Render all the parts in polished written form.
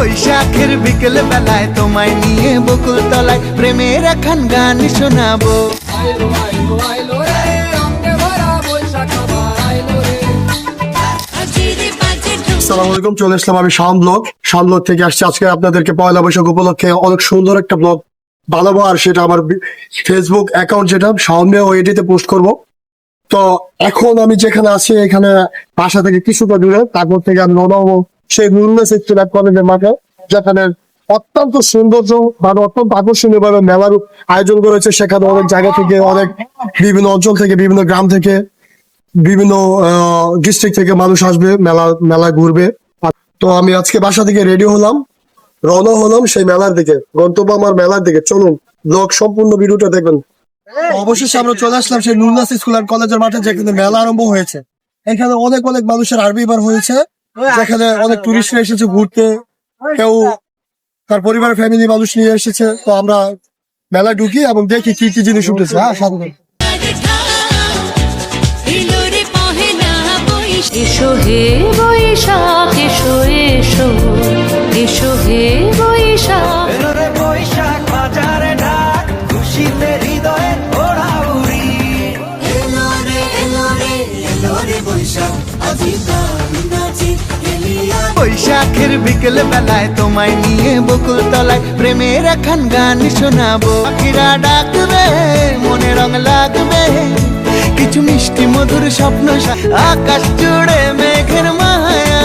বৈশাখের বিকেল বেলায় তোমায় নিয়ে বকুল তলায় প্রেমের এখন গান শোনাবো। আসসালামু আলাইকুম, চলে আসলাম আমি শাওন ব্লগ থেকে আসছি। আজকে আপনাদেরকে পয়লা বৈশাখ উপলক্ষে অনেক সুন্দর একটা ব্লগ বানাবো, আর সেটা আমার ফেসবুক অ্যাকাউন্ট যেটা শাওন ওইটিতে পোস্ট করব। তো এখন আমি যেখানে আছি এখানে বাসা থেকে কিছুটা দূরে, তারপর থেকে আমি রওনা হবো সেই কলেজের মাঠে, যেখানে অত্যন্ত সৌন্দর্য মানে অত্যন্ত আকর্ষণীয় ভাবে মেলার আয়োজন করেছে। সেখানে অনেক জায়গা থেকে, অনেক বিভিন্ন অঞ্চল থেকে, বিভিন্ন গ্রাম থেকে, বিভিন্ন ডিস্ট্রিক্ট থেকে মানুষ আসবে, মেলা ঘুরবে। তো আমি আজকে বাসা থেকে রেডি হলাম, রওনা হলাম সেই মেলার দিকে, গন্তব্য আমার মেলার দিকে। চলুন ব্লগ সম্পূর্ণ ভিডিওটা দেখবেন। অবশেষে আমরা চলে আসলাম সেই নুরনাস স্কুল অ্যান্ড কলেজের মাঠে, যেখানে মেলা আরম্ভ হয়েছে। এখানে অনেক মানুষের আবির্ভাব হয়েছে, যেখানে অনেক টুরিস্টরা এসেছে ঘুরতে, কেউ তার পরিবার ফ্যামিলি মানুষ নিয়ে এসেছে। তো আমরা মেলা ঢুকি এবং দেখি কি কি জিনিস উঠেছে। হ্যাঁ, সাধারণ এসো হে বৈশাখ, এসো এসো, এসো হে বৈশাখ। বৈশাখ বাজারে ঢাক, খুশিতে হৃদয়ে ওড়াউড়ি। এলো রে এলো রে এলো রে বৈশাখ, আজি গান নাচি এলিয়া। বৈশাখের বিকেল বেলায় তোমায় নিয়ে বকুল তলায় প্রেমের এখন গান শোনাবো। পাখিরা ডাকবে, মনে রং লাগবে, কিছু মিষ্টি মধুর স্বপ্ন, আকাশ জুড়ে মেঘের মায়া,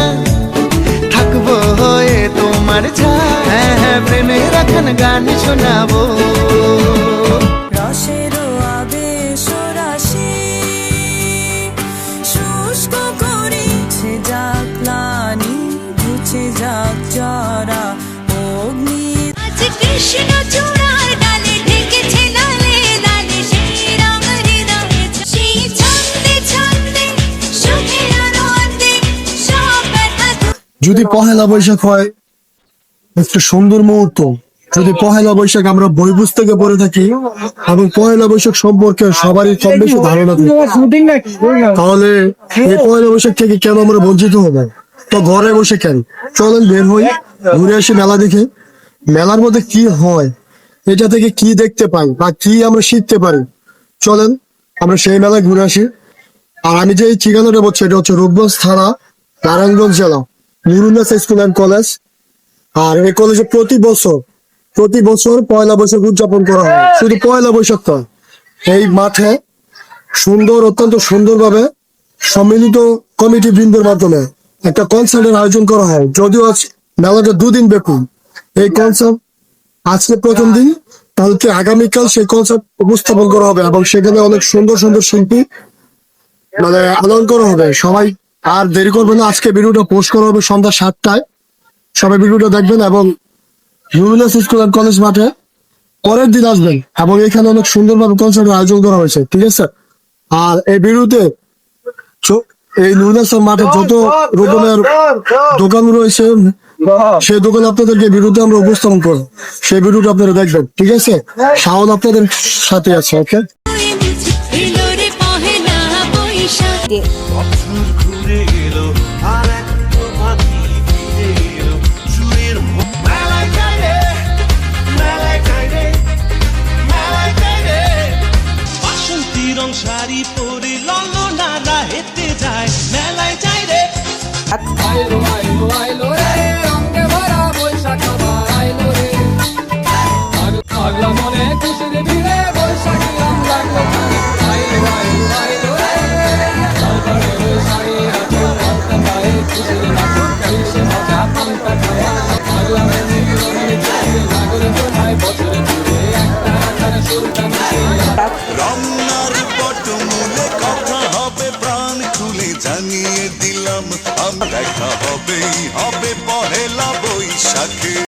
থাকবো হয়ে তোমার ছায়া। হ্যাঁ, প্রেমের এখন গান শোনাবো। রসেরও আবেশ রাশি শুষ্ক করে যাক ক্লানি, ঘুচে যাক জরা অগ্নি। আজ কৃষ্ণ চূড়ার ডালে ঢেকেছে লালে লালে সেই রং হৃদয়ে, সেই ছন্দে ছন্দে সুখের আনন্দে সব ব্যথা। যদি পহেলা বৈশাখ হয় একটা সুন্দর মুহূর্ত, যদি পহেলা বৈশাখ আমরা বই পুস্তকে পড়ে থাকি এবং পহেলা বৈশাখ সম্পর্কে সবারই কম বেশি ধারণা থাকে, তাহলে এই পহেলা বৈশাখ থেকে কেন আমরা বঞ্চিত হবো? তো ঘরে বসে কেন? চলেন বের হই, ঘুরে আসি মেলা দেখে। মেলার মধ্যে কি হয়, এটা থেকে কি দেখতে পাই বা কি আমরা শিখতে পারি, চলেন আমরা সেই মেলায় ঘুরে আসি। আর আমি যে এই ঠিকানাটা বলছি, এটা হচ্ছে রূপগঞ্জ থানা, নারায়ণগঞ্জ জেলা, নুরুন্নাস স্কুল অ্যান্ড কলেজ। আর এই কলেজে প্রতি বছর পয়লা বৈশাখ উদযাপন করা হয়। শুধু পয়লা বৈশাখ নয়, এই মাঠে অত্যন্ত সুন্দরভাবে সম্মিলিত কমিটি বৃন্দের মাধ্যমে একটা কনসার্টের আয়োজন করা হয়। যদিও আজ মেলাটা 2 দিন ব্যাপী, এই কনসার্ট আজকে প্রথম দিন, কালকে আগামীকাল সেই কনসার্ট উপস্থাপন করা হবে এবং সেখানে অনেক সুন্দর শিল্পী আনন্দ করা হবে। সবাই আর দেরি করবে না, আজকে ভিডিওটা পোস্ট করা হবে সন্ধ্যা 7টায়। সবাই ভিডিওটা দেখবেন এবং নুরুন্নাস স্কুল অ্যান্ড কলেজ মাঠে পরের দিন আসবেন, এবং এখানে অনেক সুন্দরভাবে কনসার্টের আয়োজন করা হয়েছে, ঠিক আছে? আর এই ভিডিওতে এই নুরুন্নাস মাঠে যত রকমের দোকান রয়েছে, সেই দোকান আপনাদেরকে ভিডিওতে আমরা উপস্থাপন করব, সেই ভিডিওটা আপনারা দেখবেন, ঠিক আছে? শাওন আপনাদের সাথে আছে, ওকে? শাড়ি পরে ললনারা হেঁটে যায়, মেলায় যাই রে। আইলো আইলো আইলো রে, রঙে ভরা বৈশাখ আবার আইলো রে। আগলা মনে খুশির ভিড়ে বৈশাখী রং লাগলো কানে। আইলো আইলো আইলো রে, সরকারে বৈশাখী আছে রাস্তা পায়ে খুশির নাচো, কাইসে মজা পান্তা খায়া। আগলা মনে রঙে খুশির লাগলো তোমায় বছরে ঘুরে একটা আকারে সুলতান রমনার পটমূলে কথা হবে, প্রাণ খুলে জানিয়ে দিলাম, দেখা হবে পহেলা বৈশাখে।